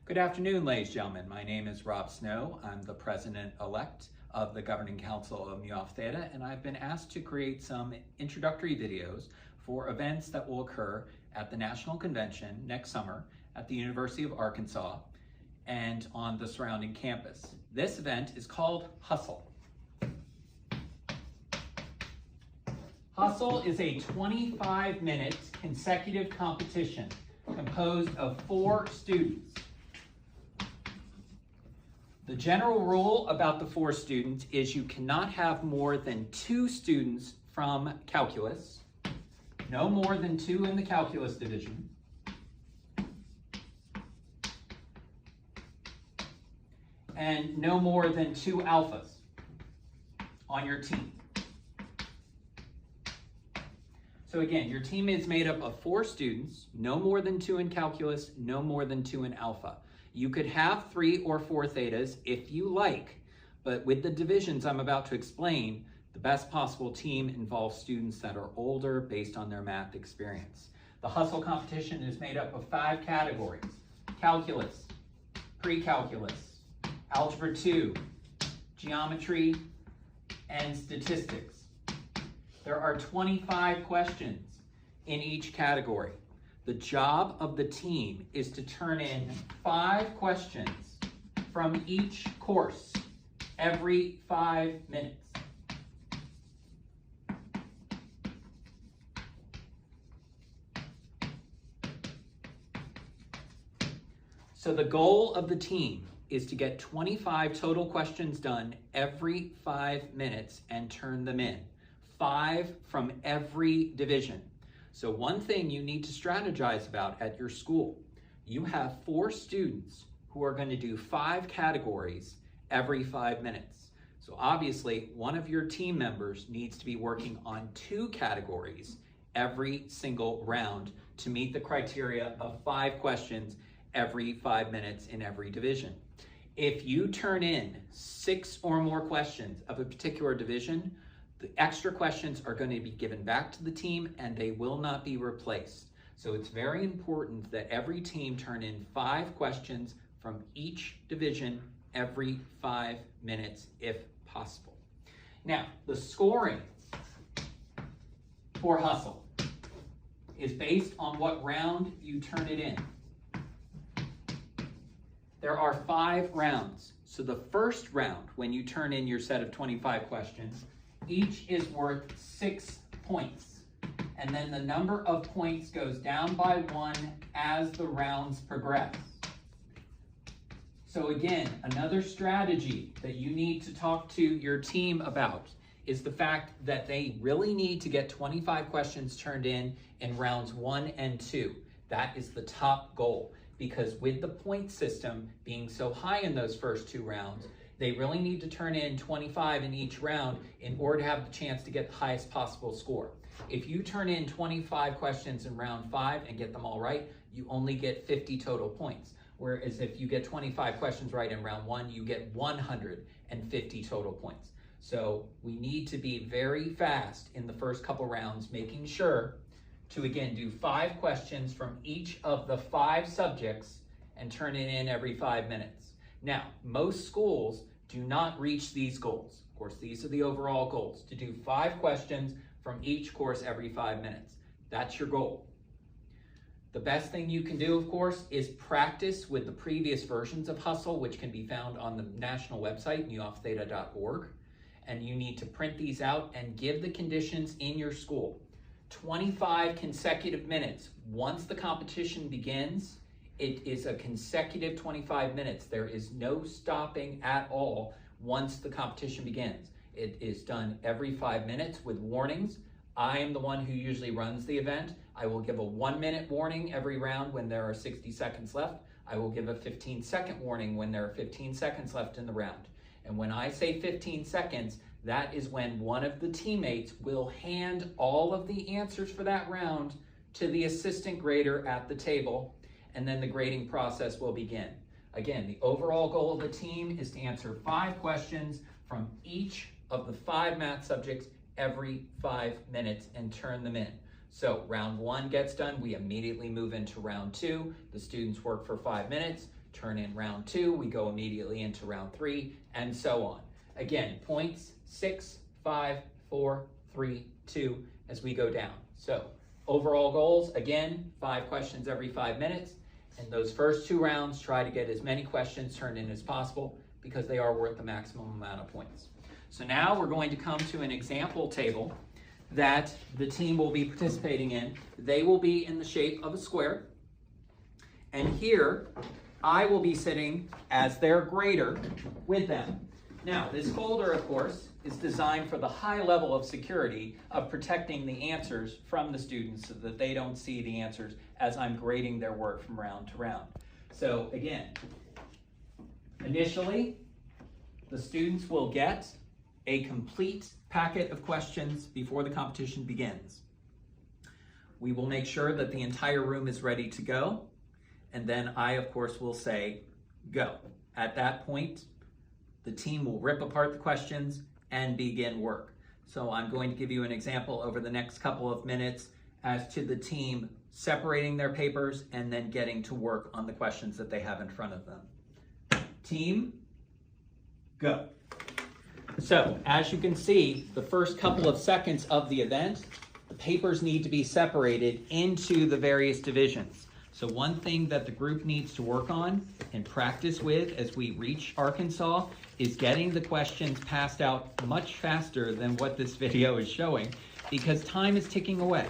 Good afternoon, ladies and gentlemen. My name is Rob Snow. I'm the president-elect of the Governing Council of Mu Alpha Theta, and I've been asked to create some introductory videos for events that will occur at the National Convention next summer at the University of Arkansas and on the surrounding campus. This event is called Hustle. Hustle is a 25-minute consecutive competition composed of 4 students. The general rule about the 4 students is you cannot have more than 2 students from calculus, no more than 2 in the calculus division, and no more than 2 alphas on your team. So again, your team is made up of 4 students, no more than 2 in calculus, no more than 2 in alpha. You could have 3 or 4 thetas if you like, but with the divisions I'm about to explain, the best possible team involves students that are older based on their math experience. The Hustle competition is made up of 5 categories: calculus, pre-calculus, algebra 2, geometry, and statistics. There are 25 questions in each category. The job of the team is to turn in 5 questions from each course every 5 minutes. So the goal of the team is to get 25 total questions done every 5 minutes and turn them in. 5 from every division. So one thing you need to strategize about at your school, you have 4 students who are going to do 5 categories every 5 minutes. So obviously one of your team members needs to be working on 2 categories every single round to meet the criteria of 5 questions every 5 minutes in every division. If you turn in 6 or more questions of a particular division, the extra questions are going to be given back to the team and they will not be replaced. So it's very important that every team turn in 5 questions from each division every 5 minutes if possible. Now, the scoring for Hustle is based on what round you turn it in. There are 5 rounds. So the first round, when you turn in your set of 25 questions, each is worth 6 points. And then the number of points goes down by 1 as the rounds progress. So again, another strategy that you need to talk to your team about is the fact that they really need to get 25 questions turned in rounds 1 and 2. That is the top goal, because with the point system being so high in those first 2 rounds, they really need to turn in 25 in each round in order to have the chance to get the highest possible score. If you turn in 25 questions in round 5 and get them all right, you only get 50 total points. Whereas if you get 25 questions right in round 1, you get 150 total points. So we need to be very fast in the first couple rounds, making sure to again do 5 questions from each of the 5 subjects and turn it in every 5 minutes. Now, most schools do not reach these goals. Of course, these are the overall goals, to do 5 questions from each course every 5 minutes. That's your goal. The best thing you can do, of course, is practice with the previous versions of Hustle, which can be found on the national website, mualphatheta.org. And you need to print these out and give the conditions in your school. 25 consecutive minutes. Once the competition begins, it is a consecutive 25 minutes. There is no stopping at all once the competition begins. It is done every 5 minutes with warnings. I am the one who usually runs the event. I will give a 1-minute warning every round when there are 60 seconds left. I will give a 15-second warning when there are 15 seconds left in the round. And when I say 15 seconds, that is when one of the teammates will hand all of the answers for that round to the assistant grader at the table, and then the grading process will begin. Again, the overall goal of the team is to answer 5 questions from each of the 5 math subjects every 5 minutes and turn them in. So round 1 gets done, we immediately move into round 2. The students work for 5 minutes. turn in round 2, we go immediately into round 3, and so on. Again, points 6, 5, 4, 3, 2 as we go down. So overall goals, again, 5 questions every 5 minutes. And those first 2 rounds, try to get as many questions turned in as possible because they are worth the maximum amount of points. So now we're going to come to an example table that the team will be participating in. They will be in the shape of a square. And here, I will be sitting as their grader with them. Now, this folder, of course, is designed for the high level of security of protecting the answers from the students so that they don't see the answers as I'm grading their work from round to round. So again, initially, the students will get a complete packet of questions before the competition begins. We will make sure that the entire room is ready to go, and then I, of course, will say, go. At that point, the team will rip apart the questions and begin work. So I'm going to give you an example over the next couple of minutes as to the team separating their papers and then getting to work on the questions that they have in front of them. Team, go. So as you can see, the first couple of seconds of the event, the papers need to be separated into the various divisions. So one thing that the group needs to work on and practice with as we reach Arkansas is getting the questions passed out much faster than what this video is showing because time is ticking away.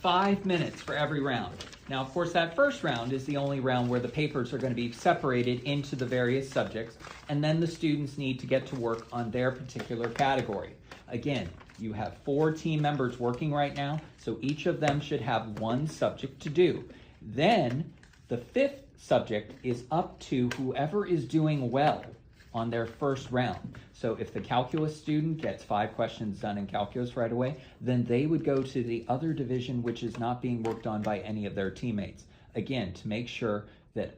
5 minutes for every round. Now, of course, that first round is the only round where the papers are going to be separated into the various subjects, and then the students need to get to work on their particular category. Again, you have 4 team members working right now, so each of them should have 1 subject to do. Then, the 5th subject is up to whoever is doing well on their first round. So if the calculus student gets 5 questions done in calculus right away, then they would go to the other division which is not being worked on by any of their teammates. Again, to make sure that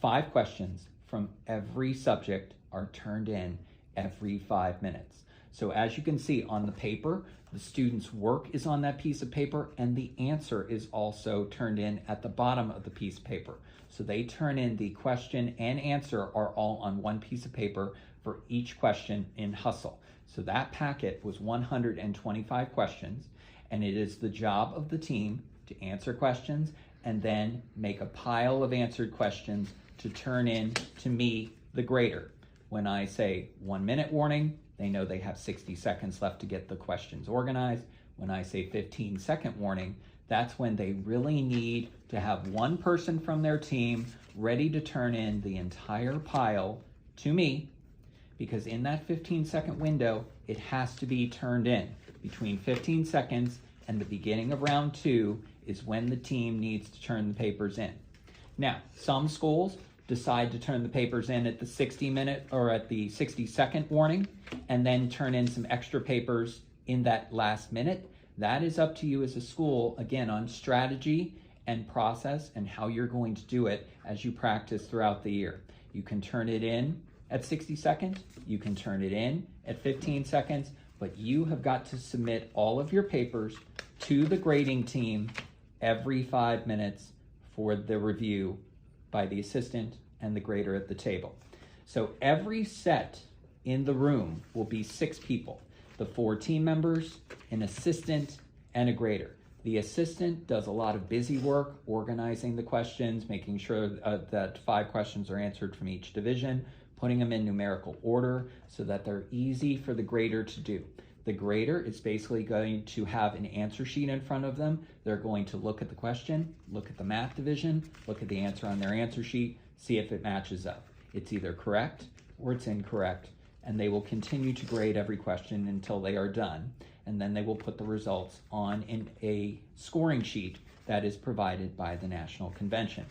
5 questions from every subject are turned in every 5 minutes. So as you can see on the paper, the student's work is on that piece of paper and the answer is also turned in at the bottom of the piece of paper. So they turn in the question and answer are all on one piece of paper for each question in Hustle. So that packet was 125 questions, and it is the job of the team to answer questions and then make a pile of answered questions to turn in to me, the grader. When I say 1 minute warning, they know they have 60 seconds left to get the questions organized. When I say 15-second warning, that's when they really need to have one person from their team ready to turn in the entire pile to me, because in that 15-second window, it has to be turned in. Between 15 seconds and the beginning of round 2 is when the team needs to turn the papers in. Now, some schools decide to turn the papers in at the 60-minute or at the 60-second warning and then turn in some extra papers in that last minute. That is up to you as a school, again, on strategy and process and how you're going to do it as you practice throughout the year. You can turn it in at 60 seconds, you can turn it in at 15 seconds, but you have got to submit all of your papers to the grading team every 5 minutes for the review by the assistant and the grader at the table. So every set in the room will be 6 people. The 4 team members, an assistant, and a grader. The assistant does a lot of busy work, organizing the questions, making sure that 5 questions are answered from each division, putting them in numerical order so that they're easy for the grader to do. The grader is basically going to have an answer sheet in front of them. They're going to look at the question, look at the math division, look at the answer on their answer sheet, see if it matches up. It's either correct or it's incorrect, and they will continue to grade every question until they are done, and then they will put the results on in a scoring sheet that is provided by the National Convention.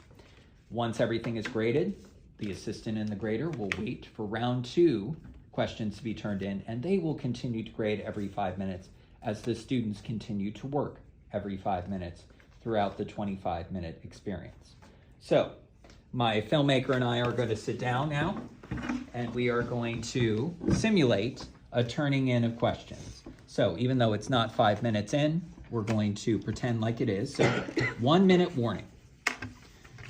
Once everything is graded, the assistant and the grader will wait for round 2 questions to be turned in, and they will continue to grade every 5 minutes as the students continue to work every 5 minutes throughout the 25-minute experience. So my filmmaker and I are going to sit down now, and we are going to simulate a turning in of questions. So even though it's not 5 minutes in, we're going to pretend like it is. So 1 minute warning.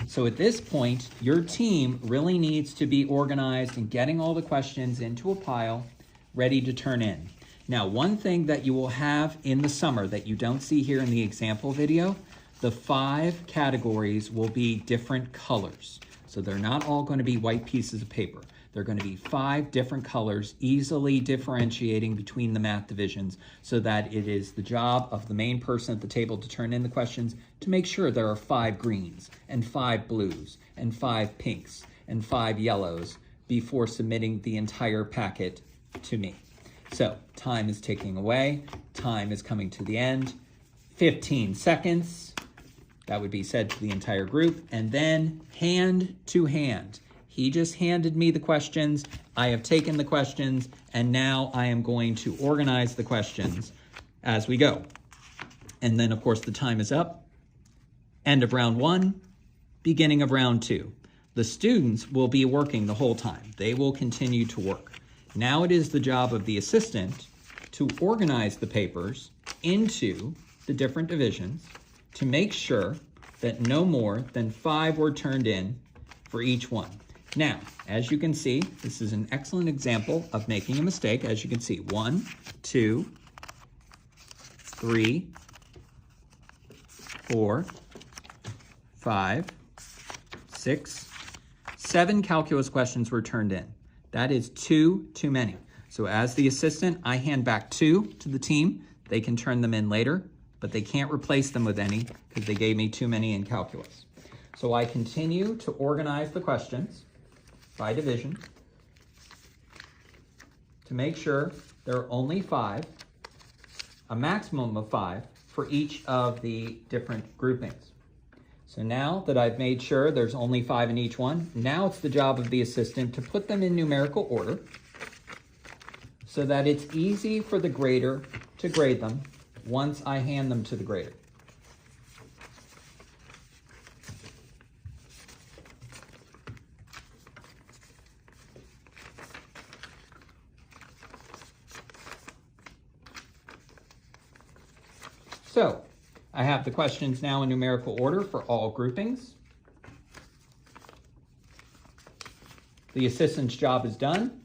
So at this point, your team really needs to be organized and getting all the questions into a pile, ready to turn in. Now, one thing that you will have in the summer that you don't see here in the example video, the 5 categories will be different colors. So they're not all going to be white pieces of paper. They're going to be 5 different colors, easily differentiating between the math divisions so that it is the job of the main person at the table to turn in the questions to make sure there are 5 greens and 5 blues and 5 pinks and 5 yellows before submitting the entire packet to me. So time is ticking away. Time is coming to the end. 15 seconds. That would be said to the entire group. And then hand to hand. He just handed me the questions. I have taken the questions, and now I am going to organize the questions as we go. And then, of course, the time is up. End of round 1, beginning of round 2. The students will be working the whole time. They will continue to work. Now it is the job of the assistant to organize the papers into the different divisions to make sure that no more than 5 were turned in for each one. Now, as you can see, this is an excellent example of making a mistake. As you can see, 1, 2, 3, 4, 5, 6, 7 calculus questions were turned in. That is 2 too many. So as the assistant, I hand back 2 to the team. They can turn them in later, but they can't replace them with any because they gave me too many in calculus. So I continue to organize the questions by division to make sure there are only 5, a maximum of 5 for each of the different groupings. So now that I've made sure there's only 5 in each one, now it's the job of the assistant to put them in numerical order so that it's easy for the grader to grade them once I hand them to the grader. So, I have the questions now in numerical order for all groupings. The assistant's job is done.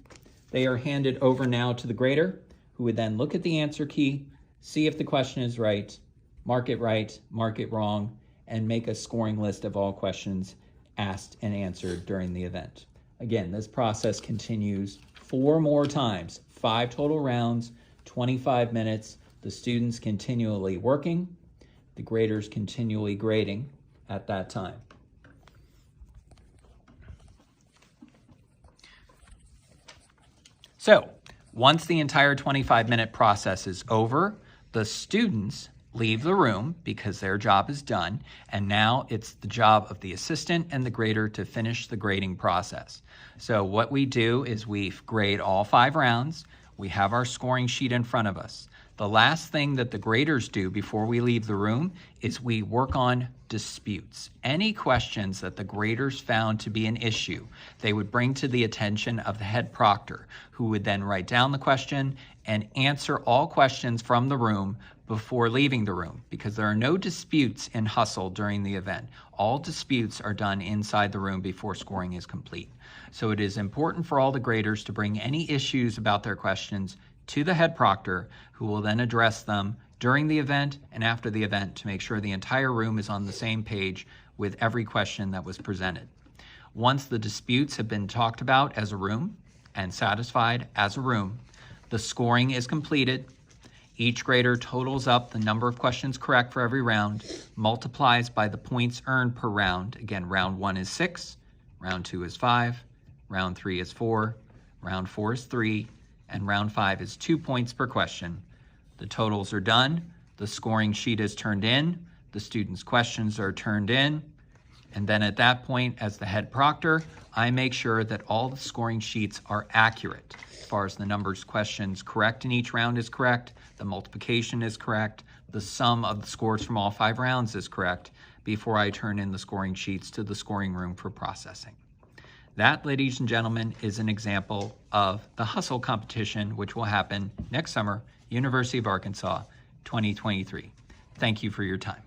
They are handed over now to the grader, who would then look at the answer key, see if the question is right, mark it wrong, and make a scoring list of all questions asked and answered during the event. Again, this process continues 4 more times, 5 total rounds, 25 minutes, the students continually working, the graders continually grading at that time. So, once the entire 25-minute process is over, the students leave the room because their job is done, and now it's the job of the assistant and the grader to finish the grading process. So what we do is we grade all 5 rounds. We have our scoring sheet in front of us. The last thing that the graders do before we leave the room is we work on disputes. Any questions that the graders found to be an issue, they would bring to the attention of the head proctor, who would then write down the question and answer all questions from the room before leaving the room, because there are no disputes in Hustle during the event. All disputes are done inside the room before scoring is complete. So it is important for all the graders to bring any issues about their questions to the head proctor, who will then address them during the event and after the event to make sure the entire room is on the same page with every question that was presented. Once the disputes have been talked about as a room and satisfied as a room, the scoring is completed. Each grader totals up the number of questions correct for every round, multiplies by the points earned per round. Again, round 1 is 6, round 2 is 5, round 3 is 4, round 4 is 3, and round 5 is 2 points per question. The totals are done, the scoring sheet is turned in, the students' questions are turned in, and then at that point, as the head proctor, I make sure that all the scoring sheets are accurate. As far as the numbers questions correct in each round is correct, the multiplication is correct, the sum of the scores from all 5 rounds is correct, before I turn in the scoring sheets to the scoring room for processing. That, ladies and gentlemen, is an example of the Hustle competition, which will happen next summer, University of Arkansas, 2023. Thank you for your time.